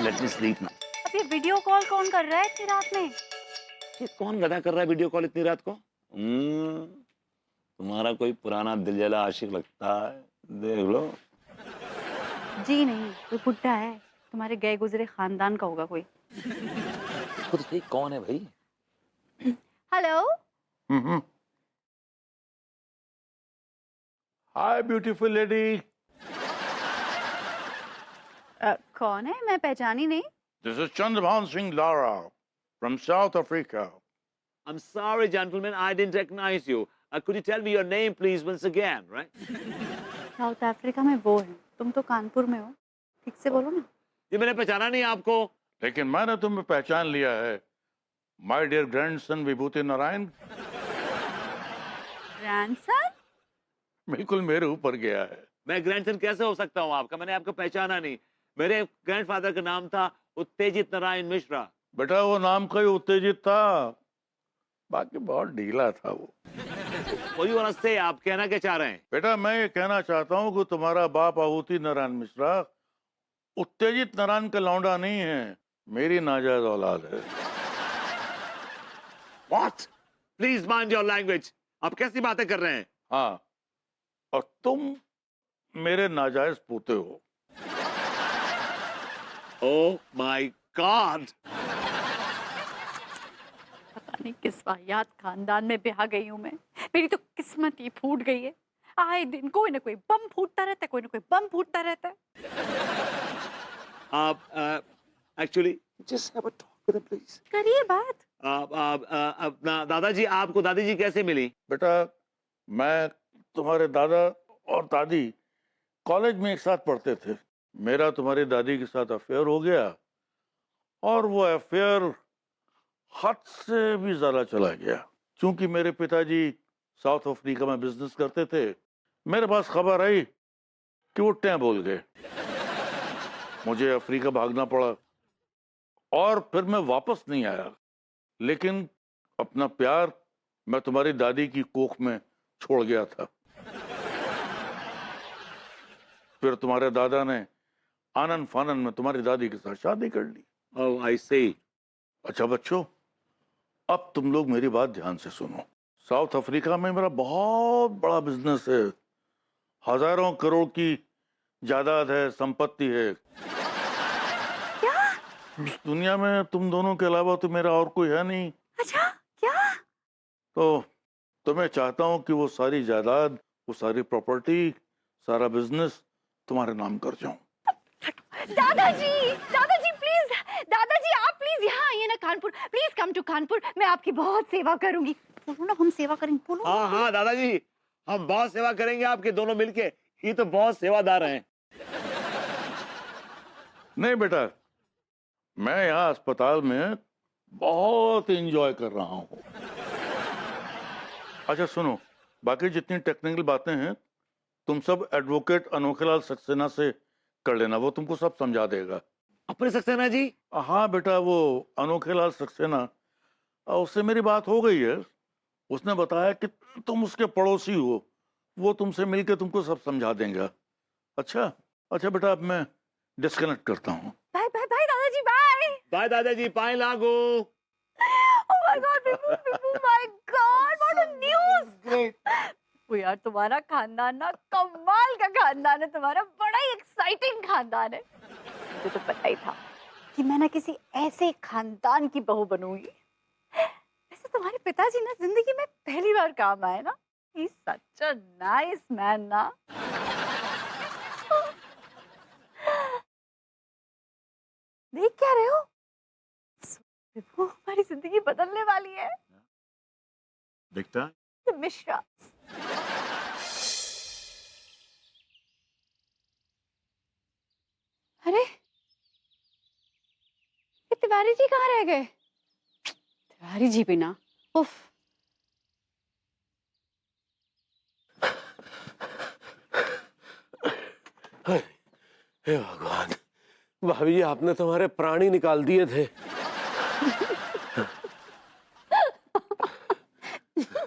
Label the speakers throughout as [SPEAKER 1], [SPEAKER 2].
[SPEAKER 1] Let me sleep now.
[SPEAKER 2] अब ये video call कौन कर रहा है इतनी रात में?
[SPEAKER 1] ये कौन गधा कर रहा है वीडियो कॉल इतनी रात को? तुम्हारा कोई पुराना दिलजला आशिक लगता है, देख लो।
[SPEAKER 2] जी नहीं, कोई बुड्ढा है, तुम्हारे गए गुजरे खानदान का होगा कोई।
[SPEAKER 1] खुद सही कौन है भाई?
[SPEAKER 2] हेलो।
[SPEAKER 3] हाय ब्यूटीफुल लेडी।
[SPEAKER 2] कौन है? मैं पहचानी नहीं।
[SPEAKER 3] This is Chandrabhan Singh Lara from south Africa.
[SPEAKER 1] I'm sorry, gentlemen, I didn't recognize you. Could you tell me your name, please, once again, right?
[SPEAKER 2] South Africa में वो है, तुम तो कानपुर में हो, ठीक से बोलो ना।
[SPEAKER 1] ये मैंने पहचाना नहीं आपको।
[SPEAKER 3] लेकिन मैंने तुम्हें पहचान लिया है, my dear grandson Vibhuti Narayan.
[SPEAKER 2] Grandson?
[SPEAKER 3] बिल्कुल मेरे ऊपर गया है।
[SPEAKER 1] मैं ग्रैंडसन कैसे हो सकता हूँ आपका? मैंने आपको पहचाना नहीं। मेरे ग्रैंडफादर का नाम था उत्तेजित नारायण मिश्रा।
[SPEAKER 3] बेटा वो नाम का ही उत्तेजित था, बाकी बहुत ढीला था वो।
[SPEAKER 1] वही वाला से आप कहना क्या चाह रहे हैं?
[SPEAKER 3] बेटा मैं ये कहना चाहता हूँ कि तुम्हारा बाप आहुति नारायण मिश्रा उत्तेजित नारायण का लौंडा नहीं है, मेरी नाजायज औलाद है।
[SPEAKER 1] What? Please mind your language. आप कैसी बातें कर रहे हैं?
[SPEAKER 3] हाँ, और तुम मेरे नाजायज पोते हो।
[SPEAKER 1] Oh my God!
[SPEAKER 2] पता नहीं किस वाहियात खानदान में ब्याह गई हूँ मैं। मेरी तो किस्मत ही फूट गई है। आए दिन कोई ना कोई बम फूटता रहता है, कोई ना कोई बम फूटता रहता है।
[SPEAKER 1] आप actually just have a talk with him, please.
[SPEAKER 2] करिए बात।
[SPEAKER 1] अपना दादाजी, आपको दादी जी कैसे मिली?
[SPEAKER 3] बेटा मैं तुम्हारे दादा और दादी कॉलेज में एक साथ पढ़ते थे। मेरा तुम्हारी दादी के साथ अफेयर हो गया और वो अफेयर हद से भी ज्यादा चला गया। क्योंकि मेरे पिताजी साउथ अफ्रीका में बिजनेस करते थे, मेरे पास खबर आई कि वो टैं बोल गए। मुझे अफ्रीका भागना पड़ा और फिर मैं वापस नहीं आया, लेकिन अपना प्यार मैं तुम्हारी दादी की कोख में छोड़ गया था। फिर तुम्हारे दादा ने आनंद फानन में तुम्हारी दादी के साथ शादी कर ली।
[SPEAKER 1] Oh, I see.
[SPEAKER 3] अच्छा बच्चों, अब तुम लोग मेरी बात ध्यान से सुनो। साउथ अफ्रीका में मेरा बहुत बड़ा बिजनेस है, हजारों करोड़ की जायदाद है, संपत्ति है।
[SPEAKER 2] क्या?
[SPEAKER 3] इस दुनिया में तुम दोनों के अलावा तो मेरा और कोई है नहीं।
[SPEAKER 2] अच्छा, क्या?
[SPEAKER 3] तो मैं चाहता हूँ कि वो सारी जायदाद, वो सारी प्रॉपर्टी, सारा बिजनेस तुम्हारे नाम कर जाऊं।
[SPEAKER 2] दादाजी प्लीज, दादाजी आप प्लीज यहाँ आइए ना Kanpur, please come to Kanpur, मैं आपकी बहुत सेवा करूंगी। बोलो ना, हम सेवा करेंगे, बोलो।
[SPEAKER 1] हाँ हाँ दादाजी, हम बहुत सेवा करेंगे आपके दोनों मिलके। ये तो बहुत सेवादार हैं।
[SPEAKER 3] नहीं बेटा, मैं यहाँ अस्पताल में बहुत एंजॉय कर रहा हूँ। अच्छा सुनो, बाकी जितनी टेक्निकल बातें हैं तुम सब एडवोकेट अनोखेलाल सक्सेना से कर लेना, वो तुमको सब समझा देगा।
[SPEAKER 1] अपने सक्सेना जी?
[SPEAKER 3] हाँ बेटा, वो अनोखेलाल सक्सेना, उससे मेरी बात हो गई है। उसने बताया कि तुम उसके पड़ोसी हो, वो तुमसे मिलके तुमको सब समझा देंगे। अच्छा अच्छा बेटा, अब मैं डिस्कनेक्ट करता हूँ।
[SPEAKER 2] बाय बाय बाय दादाजी, बाय
[SPEAKER 1] बाय दादाजी, पाए लागू।
[SPEAKER 2] Oh my god, Bipu my god, what a news.
[SPEAKER 1] Great.
[SPEAKER 2] वो यार तुम्हारा खानदान ना कमाल का खानदान है, तुम्हारा बड़ा ही एक्साइटिंग खानदान है। मुझे तो पता ही था कि मैं ना किसी ऐसे खानदान की बहू बनूंगी। वैसे तुम्हारे पिताजी ना जिंदगी में पहली बार काम आए ना। He is such a nice man ना। देख क्या रहे हो? वो हमारी जिंदगी बदलने वाली है।
[SPEAKER 1] दिखता
[SPEAKER 2] मिश्रा। अरे ये तिवारी जी कहाँ रह गए? तिवारी जी भी ना, उफ।
[SPEAKER 4] हे भगवान, भाभी जी आपने तुम्हारे प्राण ही निकाल दिए थे।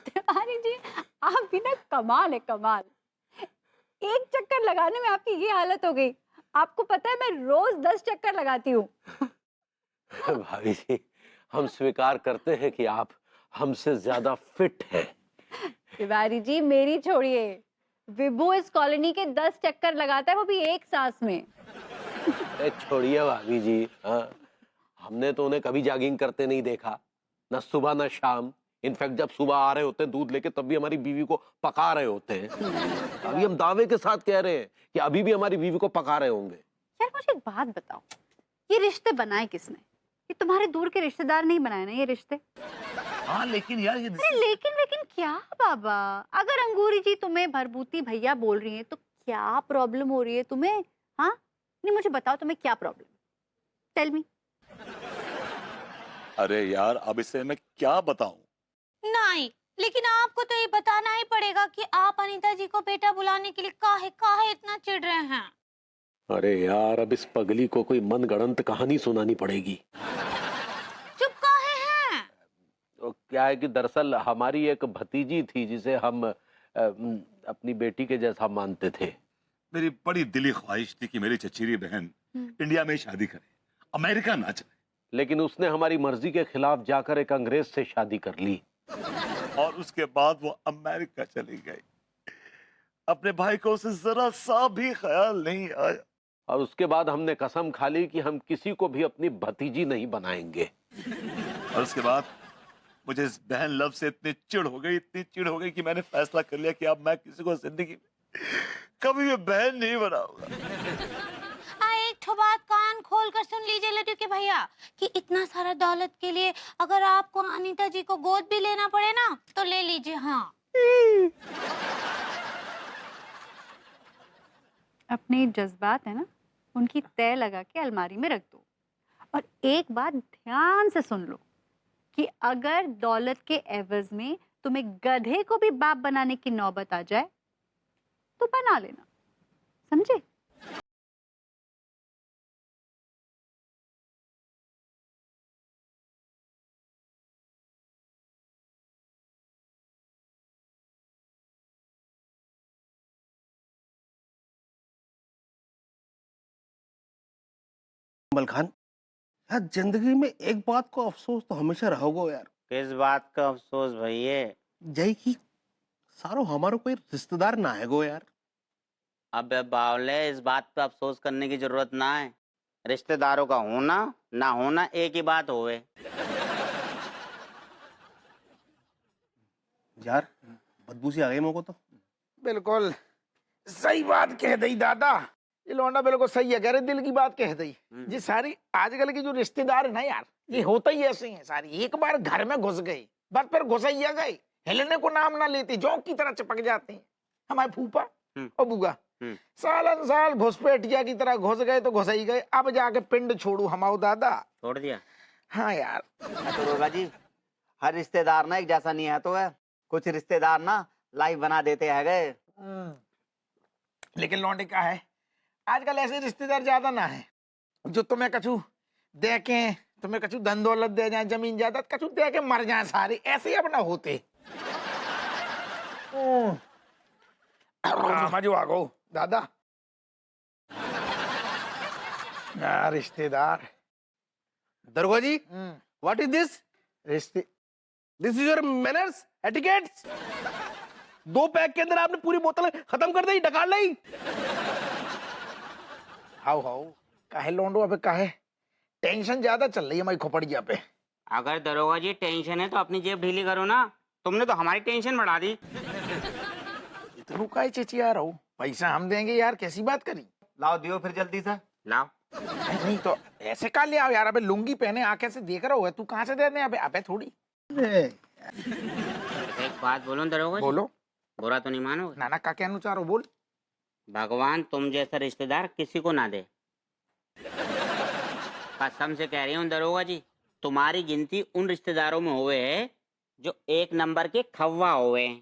[SPEAKER 2] तिवारी जी आप भी ना कमाल है, कमाल। एक चक्कर लगाने में आपकी ये हालत हो गई। आपको पता है मैं रोज 10 चक्कर लगाती हूँ।
[SPEAKER 4] भाभी जी, हम स्वीकार करते हैं कि आप हमसे ज्यादा फिट हैं।
[SPEAKER 2] तिवारी जी मेरी छोड़िए, विभू इस कॉलोनी के 10 चक्कर लगाता है, वो भी एक सांस में।
[SPEAKER 4] अरे छोड़िए भाभी जी, हाँ, हमने तो उन्हें कभी जॉगिंग करते नहीं देखा, न सुबह न शाम। इनफैक्ट जब सुबह आ रहे होते हैं दूध लेके, तब भी हमारी बीवी को पका रहे होते हैं। अभी हम दावे के साथ कह रहे हैं कि अभी भी हमारी बीवी को पका रहे होंगे।
[SPEAKER 2] यार मुझे एक बात बताओ, ये रिश्ते बनाए किसने? ये तुम्हारे दूर के रिश्तेदार नहीं बनाए ना ये रिश्ते?
[SPEAKER 1] हाँ लेकिन यार ये
[SPEAKER 2] अरे लेकिन क्या बाबा, अगर अंगूरी जी तुम्हें भरभूति भैया बोल रही हैं तो क्या प्रॉब्लम हो रही है तुम्हें? हाँ नहीं मुझे बताओ तुम्हें क्या प्रॉब्लम? Tell me.
[SPEAKER 5] अरे यार, अब इसे मैं क्या बताऊं?
[SPEAKER 6] नहीं, लेकिन आपको तो ये बताना ही पड़ेगा कि आप अनीता जी को बेटा बुलाने के लिए काहे इतना चिढ़ रहे हैं।
[SPEAKER 4] अरे यार, अब इस पगली को कोई मनगढ़ंत कहानी सुनानी पड़ेगी।
[SPEAKER 6] चुप काहे हैं?
[SPEAKER 4] तो क्या है कि दरअसल हमारी एक भतीजी थी जिसे हम अपनी बेटी के जैसा मानते थे।
[SPEAKER 5] मेरी बड़ी दिली ख्वाहिश थी कि मेरी चचेरी बहन इंडिया में शादी करे, अमेरिका ना चले।
[SPEAKER 4] लेकिन उसने हमारी मर्जी के खिलाफ जाकर एक अंग्रेज से शादी कर ली।
[SPEAKER 5] और उसके बाद वो अमेरिका चली गई। अपने भाई को उसे जरा सा भी ख्याल नहीं आया।
[SPEAKER 4] और उसके बाद हमने कसम खा ली कि हम किसी को भी अपनी भतीजी नहीं बनाएंगे।
[SPEAKER 5] और उसके बाद मुझे इस बहन लव से इतनी चिढ़ हो गई कि मैंने फैसला कर लिया कि अब मैं किसी को जिंदगी में कभी भी बहन नहीं बनाऊंगा।
[SPEAKER 6] एक ठो बात कान खोल कर सुन लीजिए लड्डू के भैया, कि इतना सारा दौलत के लिए अगर आपको अनीता जी को गोद भी लेना पड़े ना तो ले लीजिए। हाँ,
[SPEAKER 2] अपने जज्बात है ना उनकी तय लगा के अलमारी में रख दो। और एक बात ध्यान से सुन लो कि अगर दौलत के एवज में तुम्हें गधे को भी बाप बनाने की नौबत आ जाए तो बना लेना, समझे?
[SPEAKER 7] कमल खान, यार जिंदगी में एक बात को अफसोस तो हमेशा रहोगे यार।
[SPEAKER 8] किस बात का अफसोस भैया?
[SPEAKER 7] जय की सारो हमारो कोई रिश्तेदार ना है गो यार।
[SPEAKER 8] अबे बावले, इस बात पे अफसोस करने की जरूरत ना है। रिश्तेदारों का होना ना होना एक ही बात होवे।
[SPEAKER 7] यार बदबू सी आ गई मेरे को तो।
[SPEAKER 9] बिल्कुल सही बात कह दी दादा, ये लौंडा बिल्कुल सही है, कह रहे दिल की बात कह दी। ये सारी आजकल की जो रिश्तेदार है ना यार, ये होता ही ऐसे हैं सारी। एक बार घर में घुस गई बस फिर घुसैया गए, हिलने को नाम ना लेती, जौक की तरह चिपक जाते हैं। हमारे फूफा और बुआ सालन साल घुसपैठिया की तरह घुस गए तो घुस ही गए। अब जाके पिंड छोड़ू हमाओ दादा।
[SPEAKER 8] छोड़ दिया?
[SPEAKER 9] हाँ यार।
[SPEAKER 8] तो रोगा जी, हर रिश्तेदार ना एक जैसा नहीं है तो है। कुछ रिश्तेदार ना लाइफ बना देते हैं गए।
[SPEAKER 9] लेकिन लौंडे का है आजकल ऐसे रिश्तेदार ज्यादा ना है जो तुम्हें कछु दे के, तुम्हें कछु धन दौलत दे जाए, जमीन जायदाद कछु दे के मर जाए सारे, ऐसे अपना होते। मजो आ गो दादा। रिश्तेदार
[SPEAKER 7] दरोगा जी, व्हाट इज दिस?
[SPEAKER 9] रिश्ते
[SPEAKER 7] this is your manners, etiquettes. 2 pack के अंदर आपने पूरी बोतल खत्म कर दी, डकार ली।
[SPEAKER 9] हाउ हाउ काहे लोंडो, अबे काहे टेंशन ज्यादा चल रही है हमारी खोपड़िया पे।
[SPEAKER 8] अगर दरोगा जी टेंशन है तो अपनी जेब ढीली करो ना। तुमने तो हमारी टेंशन बढ़ा दी।
[SPEAKER 9] इतना काहे चिचिया रहो, पैसा हम देंगे यार, कैसी बात करी।
[SPEAKER 8] लाओ दियो फिर जल्दी से लाओ।
[SPEAKER 9] नहीं तो ऐसे का ले आओ यार। अबे लुंगी पहने आंखें से देख रहा है तू, कहाँ से दे दे? अबे अबे थोड़ी।
[SPEAKER 8] एक बात बोलो दरोगा जी,
[SPEAKER 9] बोलो।
[SPEAKER 8] बुरा तो नहीं मानोगे?
[SPEAKER 9] नाना का क्या अनुचारो बोल।
[SPEAKER 8] भगवान तुम जैसा रिश्तेदार किसी को ना दे। कसम से कह रही हूँ दरोगा जी, तुम्हारी गिनती उन रिश्तेदारों में हुए है जो 1 नंबर के खव्वा हुए हैं।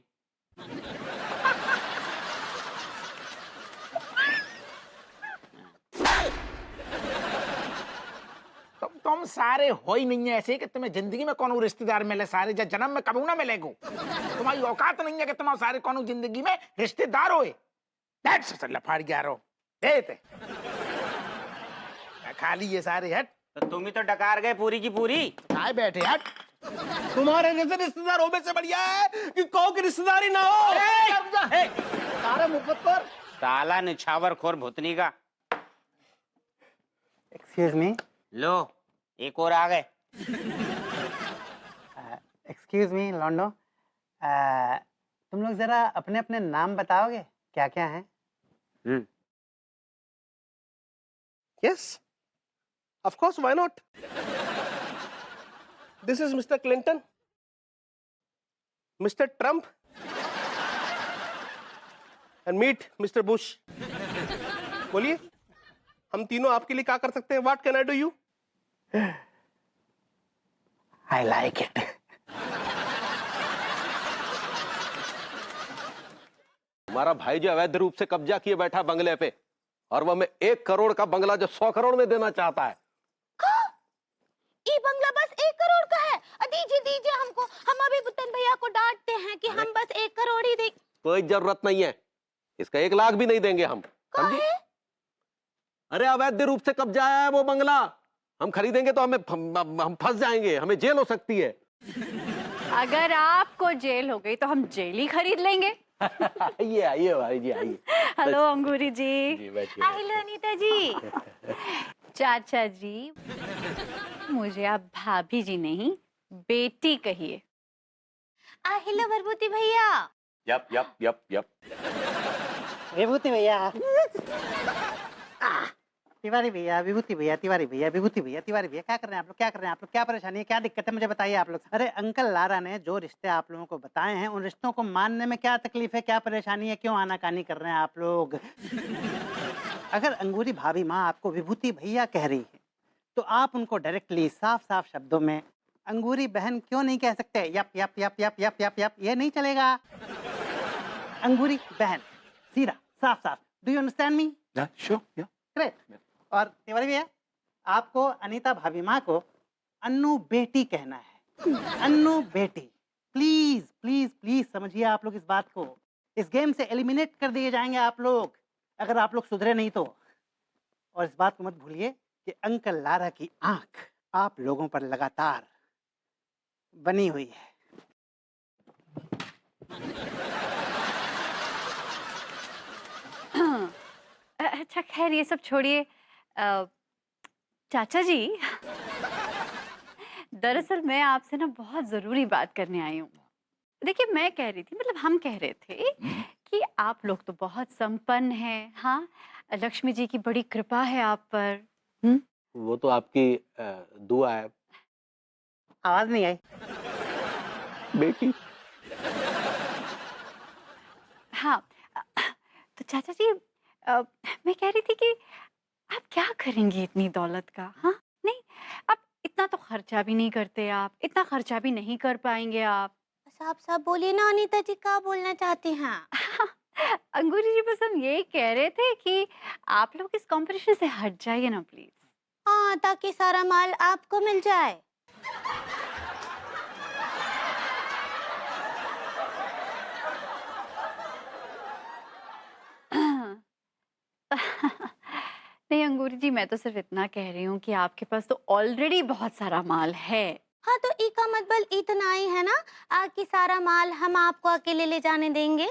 [SPEAKER 9] तुम सारे हो ही नहीं है ऐसे कि तुम्हें जिंदगी में कौन रिश्तेदार मिले, सारे जन्म में कबू ना मिलेगो। तुम्हारी औकात नहीं है कि तुम सारे कौन जिंदगी में रिश्तेदार होए। लफाड़ गया रो देते। खा लिए सारे, हट।
[SPEAKER 8] तो तुम ही तो डकार गए पूरी की पूरी।
[SPEAKER 9] खाए बैठे, हट।
[SPEAKER 7] तुम्हारे जैसे रिश्तेदार होने से बढ़िया है कि कहो कि रिश्तेदारी ना हो।
[SPEAKER 9] सारे मुफ्त पर।
[SPEAKER 8] साला निछावर खोर भुतनी का।
[SPEAKER 10] एक्सक्यूज मी,
[SPEAKER 8] लो एक और आ गए।
[SPEAKER 10] एक्सक्यूज मी लॉन्डो, तुम लोग जरा अपने अपने नाम बताओगे क्या क्या हैं?
[SPEAKER 7] Yes, of course, why not? This is Mr. Clinton, Mr. Trump, and meet Mr. Bush. बोलिए, हम तीनों आपके लिए क्या कर सकते हैं? What can I do you?
[SPEAKER 10] I like it.
[SPEAKER 4] हमारा भाई जो अवैध रूप से कब्जा किए बैठा बंगले पे, और वो हमें 1 करोड़ का बंगला जो 100 करोड़ में देना चाहता है।
[SPEAKER 6] ये बंगला बस 1 करोड़ का है। दीजिए दीजिए हमको, हम अभी बुतन भैया को डांटते हैं कि हम बस 1 करोड़ ही दे।
[SPEAKER 4] कोई जरूरत नहीं है, इसका 1 लाख भी नहीं देंगे हम, समझी? अरे अवैध रूप से कब्जा आया है वो बंगला, हम खरीदेंगे तो हम फंस जाएंगे, हमें जेल हो सकती है।
[SPEAKER 2] अगर आपको जेल हो गई तो हम जेल ही खरीद लेंगे।
[SPEAKER 4] आइए आइए भाई जी, आइए।
[SPEAKER 2] हेलो अंगूरी जी।
[SPEAKER 4] जी बैठिए।
[SPEAKER 6] हेलो अनीता जी।
[SPEAKER 2] चाचा जी, मुझे आप भाभी जी नहीं बेटी कहिए।
[SPEAKER 6] हेलो भरभूति भैया।
[SPEAKER 5] Yup yup yup yup.
[SPEAKER 10] Vibhuti भैया, तिवारी भैया, विभूति भैया, तिवारी भैया, विभूति भैया, तिवारी भैया, क्या कर रहे हैं आप लोग? क्या कर रहे हैं आप लोग? क्या परेशानी है, क्या दिक्कत है, मुझे बताइए आप लोग। अरे अंकल लारा ने जो रिश्ते आप लोगों को बताए हैं, उन रिश्तों को मानने में क्या तकलीफ है, क्या परेशानी है, क्यों आनाकानी कर रहे हैं आप लोग? अगर अंगूरी भाभी माँ आपको विभूति भैया कह रही है, तो आप उनको डायरेक्टली साफ साफ शब्दों में अंगूरी बहन क्यों नहीं कह सकते? Yup yup yup yup yup yup yup, ये नहीं चलेगा। अंगूरी बहन, सीधा साफ साफ। Do you understand me?
[SPEAKER 5] Sure, yeah.
[SPEAKER 10] Great. और तिवारी भैया, आपको अनीता भाभी माँ को अन्नू बेटी कहना है। अन्नू बेटी, प्लीज प्लीज प्लीज समझिए आप लोग इस बात को। इस गेम से एलिमिनेट कर दिए जाएंगे आप लोग अगर आप लोग सुधरे नहीं तो। और इस बात को मत भूलिए कि अंकल लारा की आंख आप लोगों पर लगातार बनी हुई है।
[SPEAKER 2] अच्छा खैर ये सब छोड़िए। चाचा जी, दरअसल मैं आपसे ना बहुत ज़रूरी बात करने आई हूँ। देखिए मैं कह रही थी, मतलब हम कह रहे थे कि आप लोग तो बहुत संपन्न हैं, हाँ, लक्ष्मी जी की बड़ी कृपा है आप पर।
[SPEAKER 4] वो तो आपकी दुआ है।
[SPEAKER 10] आवाज नहीं आई
[SPEAKER 4] बेटी।
[SPEAKER 2] हाँ, तो चाचा जी मैं कह रही थी कि आप क्या करेंगी इतनी दौलत का? हाँ, नहीं, आप इतना तो खर्चा भी नहीं करते, आप इतना खर्चा भी नहीं कर पाएंगे आप।
[SPEAKER 6] साफ साफ बोलिए ना अनीता जी, क्या बोलना चाहती हैं?
[SPEAKER 2] अंगूरी जी, बस हम ये कह रहे थे कि आप लोग इस कंपटीशन से हट जाइए ना प्लीज।
[SPEAKER 6] हाँ, ताकि सारा माल आपको मिल जाए।
[SPEAKER 2] नहीं अंगूरी जी, मैं तो सिर्फ इतना कह रही हूँ कि आपके पास तो ऑलरेडी बहुत सारा माल है।
[SPEAKER 6] हाँ, तो ई का मतलब इतना ही है ना कि सारा माल हम आपको अकेले ले जाने देंगे।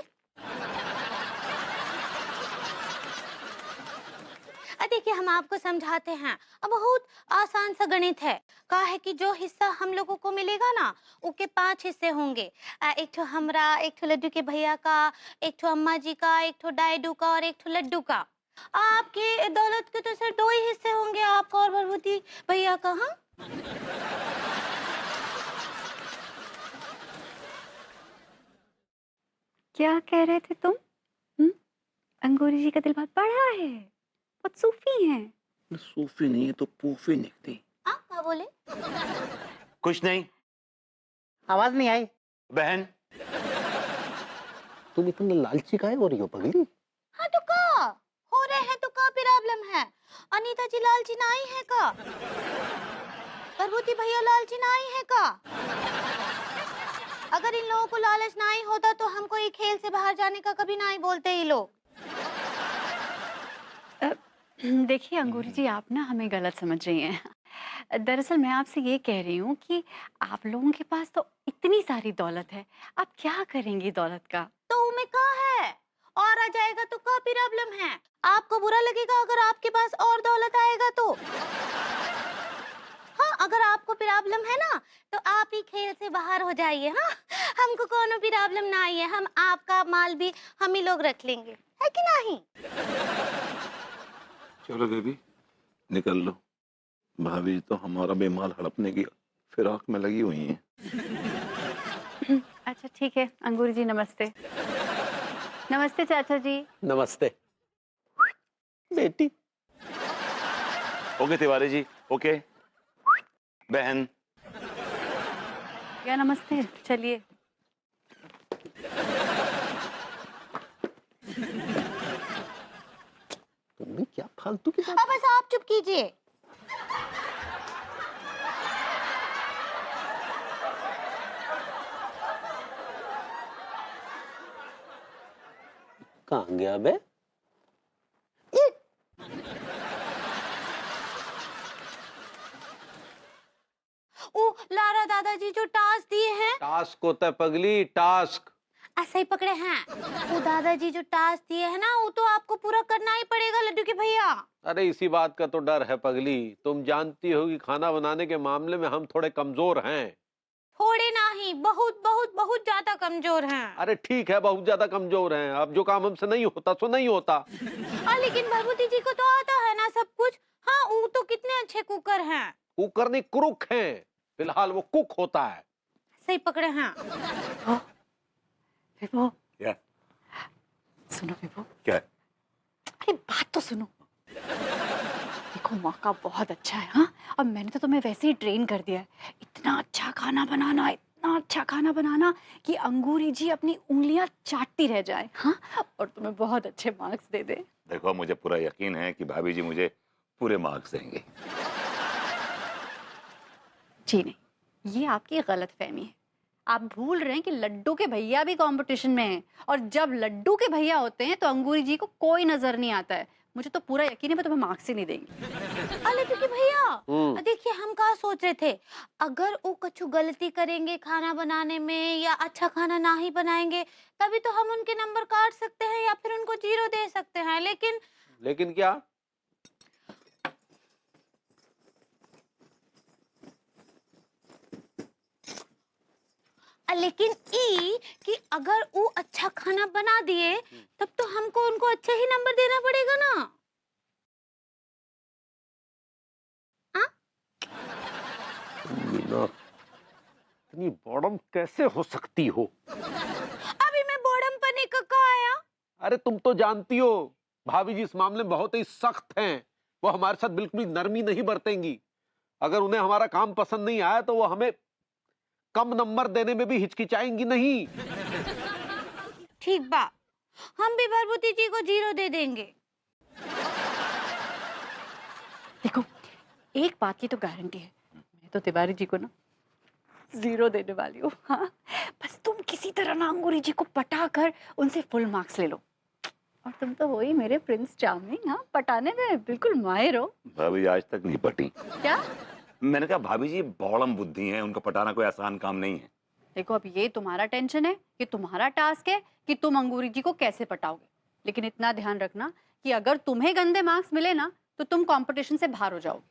[SPEAKER 6] देखिए हम आपको समझाते हैं, अब बहुत आसान सा गणित है। कहा है कि जो हिस्सा हम लोगों को मिलेगा ना, उसके 5 हिस्से होंगे। एक ठो हमरा, एक ठो लड्डू के भैया का, एक ठो अम्मा जी का, एक ठो डायडू का और एक ठो लड्डू का। आपके दौलत के तो सिर्फ 2 ही हिस्से होंगे, आपका और भरभूति भैया का। हाँ,
[SPEAKER 2] क्या कह रहे थे तुम? अंगूरी जी का दिल बहुत बड़ा है, बहुत सूफी हैं।
[SPEAKER 3] सूफी नहीं है तो पूफी निकली।
[SPEAKER 6] आप क्या बोले?
[SPEAKER 1] कुछ नहीं
[SPEAKER 10] आवाज नहीं आई।
[SPEAKER 1] बहन।
[SPEAKER 4] तुम इतना लालची काहे हो रही हो पगली?
[SPEAKER 6] हाँ तो का हो रहे हैं तो का प्रॉब्लम है? अनीता जी लालची नहीं है का? भरभूति भैया लालची नहीं है का? अगर इन लोगों को लालच नहीं होता तो हमको ये खेल से बाहर जाने का कभी नहीं बोलते ये लोग।
[SPEAKER 2] देखिए अंगूरी जी, आप ना हमें गलत समझ रही हैं। दरअसल मैं आपसे ये कह रही हूँ कि आप लोगों के पास तो इतनी सारी दौलत है, आप क्या करेंगी दौलत का?
[SPEAKER 6] तो में का है, और आ जाएगा तो का प्रॉब्लम है? आपको बुरा लगेगा अगर आपके पास और दौलत आएगा तो? हाँ, अगर आपको प्रॉब्लम है ना तो आप ही खेल से बाहर हो जाइए। हाँ, हमको कोनो प्रॉब्लम ना आई है, हम आपका माल भी हम ही लोग रख लेंगे, है कि नहीं?
[SPEAKER 5] चलो बेबी निकल लो, भाभी तो हमारा बेमाल हड़पने की फिराक में लगी हुई हैं।
[SPEAKER 2] अच्छा ठीक है अंगूरी जी, नमस्ते। नमस्ते चाचा जी।
[SPEAKER 4] नमस्ते बेटी।
[SPEAKER 1] ओके तिवारी जी, ओके बहन।
[SPEAKER 2] क्या नमस्ते, चलिए।
[SPEAKER 4] तुम भी क्या फालतू की बात।
[SPEAKER 6] अब बस आप चुप कीजिए।
[SPEAKER 4] कहाँ गया बे?
[SPEAKER 6] ओ लारा दादाजी जो टास्क दिए हैं,
[SPEAKER 4] टास्क होता है पगली, टास्क।
[SPEAKER 6] ऐसा ही पकड़े हैं। वो दादाजी जो टास्क दिए हैं ना, वो तो आपको पूरा करना ही पड़ेगा लड्डू के भैया।
[SPEAKER 4] अरे इसी बात का तो डर है पगली, तुम जानती हो कि खाना बनाने के मामले में हम थोड़े कमजोर हैं।
[SPEAKER 6] थोड़े नहीं, बहुत बहुत बहुत ज्यादा कमजोर हैं।
[SPEAKER 4] अरे ठीक है, बहुत ज्यादा कमजोर हैं। अब जो काम हमसे नहीं होता सो नहीं होता।
[SPEAKER 6] लेकिन भभूति जी को तो आता है ना सब कुछ। हाँ, वो तो कितने अच्छे कुकर हैं।
[SPEAKER 4] कुकर नहीं, कुरुक हैं। फिलहाल वो कुक होता है।
[SPEAKER 6] सही पकड़े हैं।
[SPEAKER 2] विभो,
[SPEAKER 5] क्या
[SPEAKER 2] सुनो विभो,
[SPEAKER 5] क्या है?
[SPEAKER 2] अरे बात तो सुनो। देखो मौका बहुत अच्छा है, हाँ, और मैंने तो तुम्हें वैसे ही ट्रेन कर दिया है। इतना अच्छा खाना बनाना, इतना अच्छा खाना बनाना कि अंगूरी जी अपनी उंगलियां चाटती रह जाए, हाँ, और तुम्हें बहुत अच्छे मार्क्स दे दे।
[SPEAKER 5] देखो मुझे पूरा यकीन है कि भाभी जी मुझे पूरे मार्क्स देंगे।
[SPEAKER 2] जी नहीं, ये आपकी गलतफहमी है। आप भूल रहे हैं कि लड्डू के भैया भी कंपटीशन में हैं, और जब लड्डू के भैया होते हैं तो अंगूरी जी को कोई नजर नहीं आता है। मुझे तो पूरा यकीन है वो तुम्हें मार्क्स ही नहीं देंगी।
[SPEAKER 6] लड्डू के भैया, देखिए हम कहा सोच रहे थे, अगर वो कुछ गलती करेंगे खाना बनाने में या अच्छा खाना ना ही बनाएंगे, तभी तो हम उनके नंबर काट सकते हैं या फिर उनको 0 दे सकते हैं।
[SPEAKER 4] लेकिन क्या?
[SPEAKER 6] लेकिन ई कि अगर वो अच्छा खाना बना दिए तब तो हमको उनको अच्छे ही नंबर देना पड़ेगा ना।
[SPEAKER 4] इतनी बॉडम कैसे हो सकती हो?
[SPEAKER 6] अभी मैं बॉडम पने का कहा आया?
[SPEAKER 4] अरे तुम तो जानती हो भाभी जी इस मामले में बहुत ही सख्त हैं। वो हमारे साथ बिल्कुल भी नरमी नहीं बरतेंगी। अगर उन्हें हमारा काम पसंद नहीं आया तो वो हमें कम नंबर देने में भी हिचकिचाएंगी नहीं।
[SPEAKER 6] ठीक बा, हम भी भरभूति जी को 0 दे देंगे।
[SPEAKER 2] देखो एक बात की तो गारंटी है, मैं तो तिवारी जी को ना 0 देने वाली हूँ, हाँ। बस तुम किसी तरह ना अंगूरी जी को पटा कर उनसे फुल मार्क्स ले लो, और तुम तो वही मेरे प्रिंस चार्मिंग, हाँ, पटाने में बिल्कुल माहिर हो।
[SPEAKER 5] भाभी आज तक नहीं पटी।
[SPEAKER 2] क्या?
[SPEAKER 5] मैंने कहा भाभी जी बौड़म बुद्धि है, उनको पटाना कोई आसान काम नहीं है।
[SPEAKER 2] देखो अब ये तुम्हारा टेंशन है, कि तुम्हारा टास्क है कि तुम अंगूरी जी को कैसे पटाओगे, लेकिन इतना ध्यान रखना कि अगर तुम्हें गंदे मार्क्स मिले ना तो तुम कंपटीशन से बाहर हो जाओगे।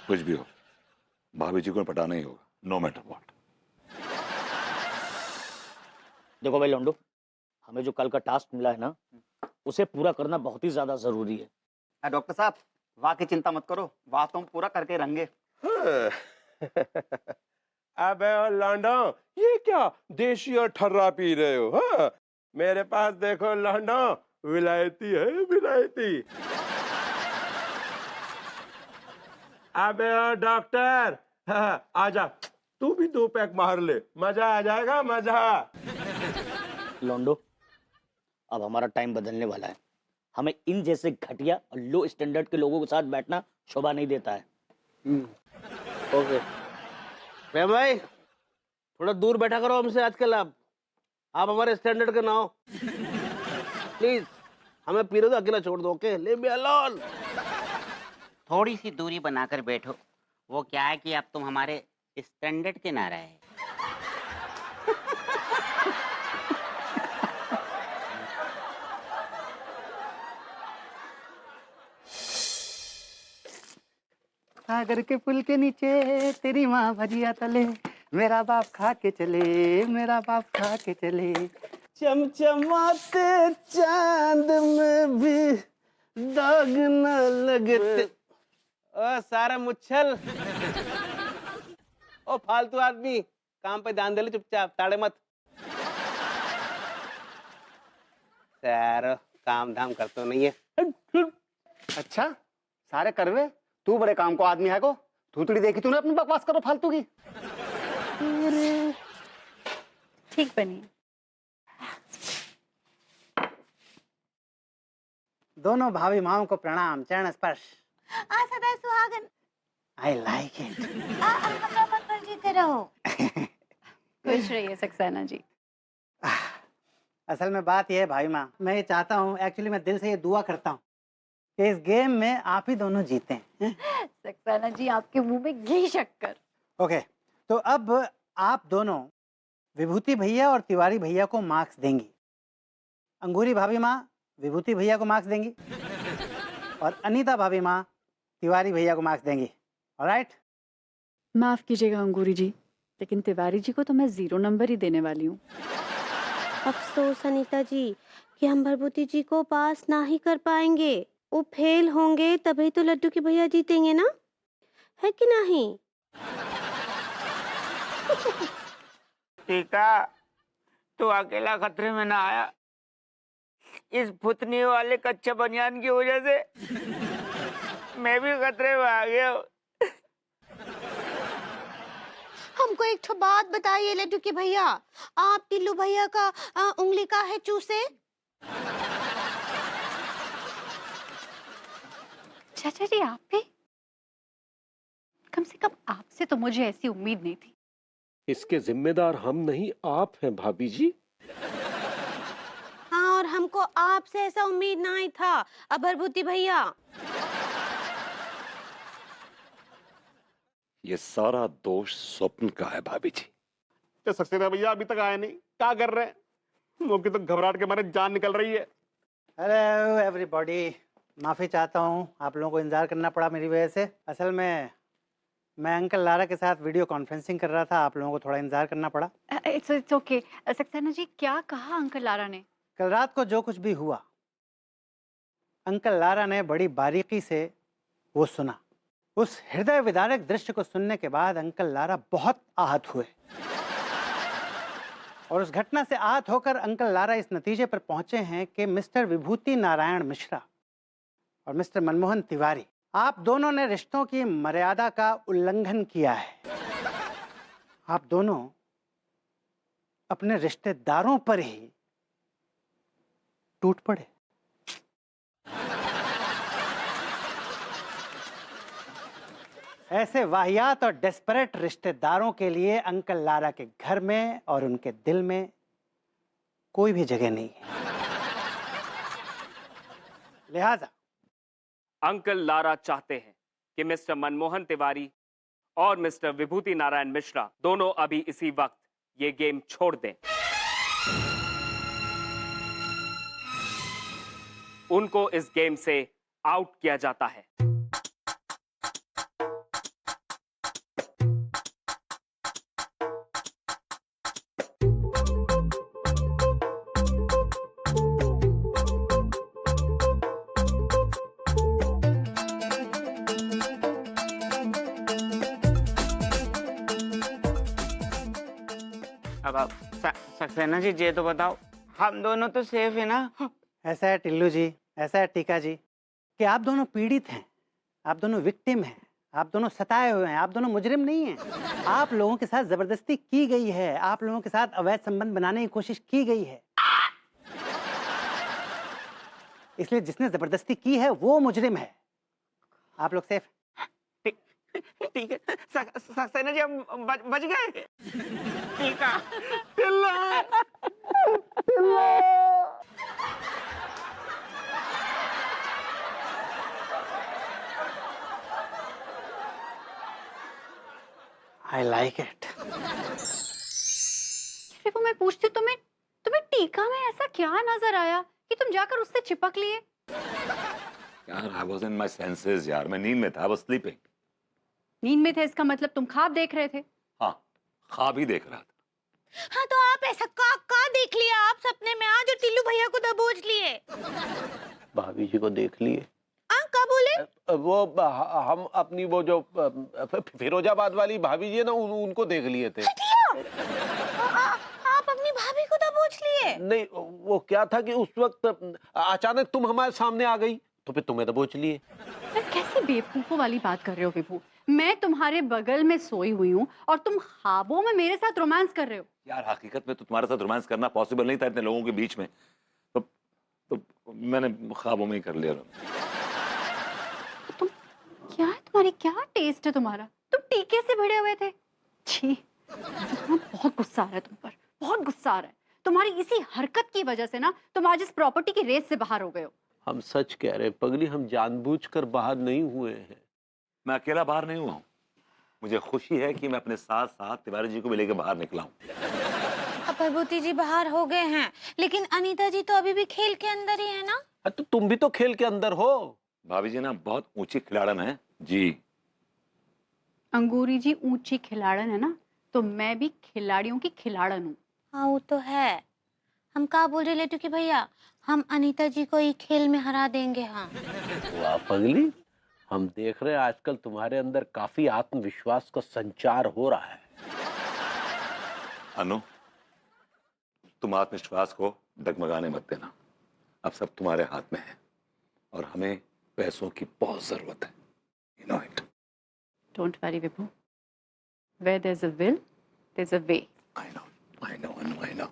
[SPEAKER 5] कुछ भी हो, भाभी जी को पटाना ही होगा, नो मैटर व्हाट।
[SPEAKER 11] देखो भाई लौंडो, हमें जो कल का टास्क मिला है ना, उसे पूरा करना बहुत ही ज्यादा जरूरी है।
[SPEAKER 8] डॉक्टर साहब, वाह की चिंता मत करो, वाह तो हम पूरा करके रहेंगे।
[SPEAKER 7] अबे लौंडो, ये क्या देशी और ठर्रा पी रहे हो? हाँ, मेरे पास देखो लौंडो, विलायती है, विलायती। अबे डॉक्टर, हाँ, आजा, तू भी 2 पैक मार ले, मजा आ जाएगा, मजा।
[SPEAKER 11] लौंडो, अब हमारा टाइम बदलने वाला है। हमें इन जैसे घटिया और लो स्टैंडर्ड के लोगों के साथ बैठना शोभा नहीं देता है।
[SPEAKER 7] ओके प्रेम भाई, थोड़ा दूर बैठा करो हमसे आजकल। आप हमारे स्टैंडर्ड के ना हो प्लीज।
[SPEAKER 4] हमें पीने दो, अकेला छोड़ दो। ओके, ले मी अलोन।
[SPEAKER 8] थोड़ी सी दूरी बनाकर बैठो। वो क्या है कि अब तुम हमारे स्टैंडर्ड के ना रहे।
[SPEAKER 10] सागर के पुल के नीचे तेरी माँ भजिया तले, मेरा बाप खा के चले, मेरा बाप खा के चले। चमचमाते चांद में भी दाग न लगे। ओ सारा मुच्छल, ओ फालतू आदमी, काम पे ध्यान दे ले, चुपचाप ताड़े मत। सारो काम धाम करते नहीं है।
[SPEAKER 12] अच्छा सारे करवे, तू बड़े काम को आदमी है को, थूथड़ी देखी तूने अपनी बकवास करो फालतू की।
[SPEAKER 2] ठीक बनी।
[SPEAKER 10] दोनों भाभी माओ को प्रणाम, चरण स्पर्श।
[SPEAKER 6] सदा सुहागन।
[SPEAKER 10] I like it.
[SPEAKER 6] हमरा मन पर जीते रहो।
[SPEAKER 2] खुश रहिए सक्सेना जी।
[SPEAKER 10] असल में बात यह है भाई माँ, मैं ये चाहता हूँ, एक्चुअली मैं दिल से ये दुआ करता हूँ कि इस गेम में आप ही दोनों जीते हैं।
[SPEAKER 2] सक्सेना जी आपके मुंह में घी शक्कर।
[SPEAKER 10] ओके, तो अब आप दोनों विभूति भैया और तिवारी भैया को मार्क्स देंगी। अंगूरी भाभी माँ विभूति भैया को मार्क्स देंगी और अनीता भाभी माँ तिवारी भैया को मार्क्स देंगी। ऑलराइट?
[SPEAKER 2] माफ कीजिएगा अंगूरी जी, लेकिन तिवारी जी को तो मैं 0 नंबर ही देने वाली हूँ।
[SPEAKER 6] अफसोस अनीता जी कि हम भरभूति जी को पास ना ही कर पाएंगे। वो फेल होंगे तभी तो लड्डू के भैया जीतेंगे ना, है कि नहीं?
[SPEAKER 9] टीका तू अकेला खतरे में ना आया, इस फुतनी वाले कच्चे बनियान की वजह से मैं भी खतरे में आ गया हूँ।
[SPEAKER 6] हमको एक ठो बात बताइए लड्डू के भैया, आप टिल्लू भैया का उंगली का है चूसे?
[SPEAKER 2] चाचा जी आप भी? कम से कम आपसे तो मुझे ऐसी उम्मीद नहीं थी।
[SPEAKER 7] इसके जिम्मेदार हम नहीं, आप हैं भाभी जी।
[SPEAKER 6] हाँ, और हमको आपसे ऐसा उम्मीद नहीं था। अब भरभूति भैया,
[SPEAKER 7] ये सारा दोष स्वप्न का है भाभी जी। तो सक्सेना भैया अभी तक आए नहीं, क्या कर रहे हैं? मुझे तो घबराहट के मारे जान निकल रही है।
[SPEAKER 10] हेलो एवरीबॉडी, माफ़ी चाहता हूँ आप लोगों को इंतज़ार करना पड़ा मेरी वजह से। असल में मैं अंकल लारा के साथ वीडियो कॉन्फ्रेंसिंग कर रहा था, आप लोगों को थोड़ा इंतज़ार करना पड़ा।
[SPEAKER 2] It's okay. सक्सेना जी क्या कहा अंकल लारा ने?
[SPEAKER 10] कल रात को जो कुछ भी हुआ, अंकल लारा ने बड़ी बारीकी से वो सुना। उस हृदय विदारक दृश्य को सुनने के बाद अंकल लारा बहुत आहत हुए और उस घटना से आहत होकर अंकल लारा इस नतीजे पर पहुंचे हैं कि मिस्टर विभूति नारायण मिश्रा और मिस्टर मनमोहन तिवारी, आप दोनों ने रिश्तों की मर्यादा का उल्लंघन किया है। आप दोनों अपने रिश्तेदारों पर ही टूट पड़े। ऐसे वाहियात और डेस्परेट रिश्तेदारों के लिए अंकल लारा के घर में और उनके दिल में कोई भी जगह नहीं है। लिहाजा
[SPEAKER 13] अंकल लारा चाहते हैं कि मिस्टर मनमोहन तिवारी और मिस्टर विभूति नारायण मिश्रा दोनों अभी इसी वक्त ये गेम छोड़ दें। उनको इस गेम से आउट किया जाता है।
[SPEAKER 9] अब सक्सेना जी ये तो बताओ, हम दोनों तो सेफ है ना?
[SPEAKER 10] ऐसा है टिल्लू जी, ऐसा है टीका जी कि आप दोनों पीड़ित हैं, आप दोनों विक्टिम हैं, आप दोनों सताए हुए हैं, आप दोनों मुजरिम नहीं हैं। आप लोगों के साथ जबरदस्ती की गई है, आप लोगों के साथ अवैध संबंध बनाने की कोशिश की गई है, इसलिए जिसने जबरदस्ती की है वो मुजरिम है। आप लोग सेफ।
[SPEAKER 9] ठीक है सक्सेना जी, हम बच गए। ठीक है।
[SPEAKER 10] I like it.
[SPEAKER 2] विभू मैं पूछती हूँ तुम्हें तुम्हें टीका में ऐसा क्या नजर आया कि तुम जाकर उससे चिपक लिए?
[SPEAKER 1] यार I was in my senses यार, मैं नींद में था, आई वाज स्लीपिंग।
[SPEAKER 2] नींद में थे इसका मतलब तुम ख्वाब देख रहे थे?
[SPEAKER 1] हाँ, ख्वाब ही देख रहा था।
[SPEAKER 6] हाँ तो आप ऐसा का देख लिया आप सपने में आज, और टिल्लू भैया को दबोच लिए?
[SPEAKER 4] भाभी जी को देख लिए।
[SPEAKER 6] का बोले?
[SPEAKER 4] वो हम अपनी वो जो फिरोजाबाद वाली भाभी जी है ना, उनको देख लिए थे।
[SPEAKER 6] आप अपनी भाभी को दबोच लिए?
[SPEAKER 4] नहीं, वो क्या था कि उस वक्त अचानक तुम हमारे सामने आ गई तो फिर तुम्हें दबोच लिए।
[SPEAKER 2] यार कैसी बेवकूफों वाली बात कर रहे हो विभू? मैं तुम्हारे बगल में सोई हुई हूँ और तुम ख्वाबों में मेरे साथ रोमांस कर रहे हो।
[SPEAKER 1] यार हकीकत में तो तुम्हारे साथ रोमांस करना पॉसिबल नहीं था इतने लोगों के बीच में, तो मैंने ख्वाबों में ही कर लिया।
[SPEAKER 2] तुम क्या है, तुम्हारी क्या टेस्ट है तुम्हारा? तुम टीके से भिड़े हुए थे। छी, मुझे बहुत गुस्सा आ रहा है तुम पर, बहुत गुस्सा आ रहा है। तुम्हारी इसी हरकत की वजह से ना तुम आज इस प्रॉपर्टी की रेस से बाहर हो गए हो।
[SPEAKER 4] हम सच कह रहे हैं पगली, हम जानबूझकर बाहर नहीं हुए हैं।
[SPEAKER 1] मैं अकेला बाहर नहीं हुआ हूँ। मुझे खुशी है कि मैं अपने साथ साथ तिवारी जी को भी लेकर बाहर निकला हूँ।
[SPEAKER 6] अब विभूति जी बाहर हो गए हैं, लेकिन अनीता जी तो अभी भी खेल के अंदर ही है ना?
[SPEAKER 4] तो तुम भी तो खेल के अंदर हो।
[SPEAKER 1] भाभी जी ना बहुत ऊंची खिलाड़न है जी।
[SPEAKER 2] अंगूरी जी ऊंची खिलाड़न है ना, तो मैं भी खिलाड़ियों की खिलाड़न हूँ।
[SPEAKER 6] हाँ वो तो है। हम क्या बोल रहे लेटू की भैया, हम अनीता जी को ये खेल में हरा देंगे। हाँ
[SPEAKER 4] वाह पगली, हम देख रहे हैं आजकल तुम्हारे अंदर काफी आत्मविश्वास का संचार हो रहा है।
[SPEAKER 1] अनु, तुम आत्मविश्वास को डगमगाने मत देना। अब सब तुम्हारे हाथ में है और हमें पैसों की बहुत जरूरत है। You know it.
[SPEAKER 2] Don't worry Vibhu, where there's a will, there's a way.
[SPEAKER 1] I know, I know.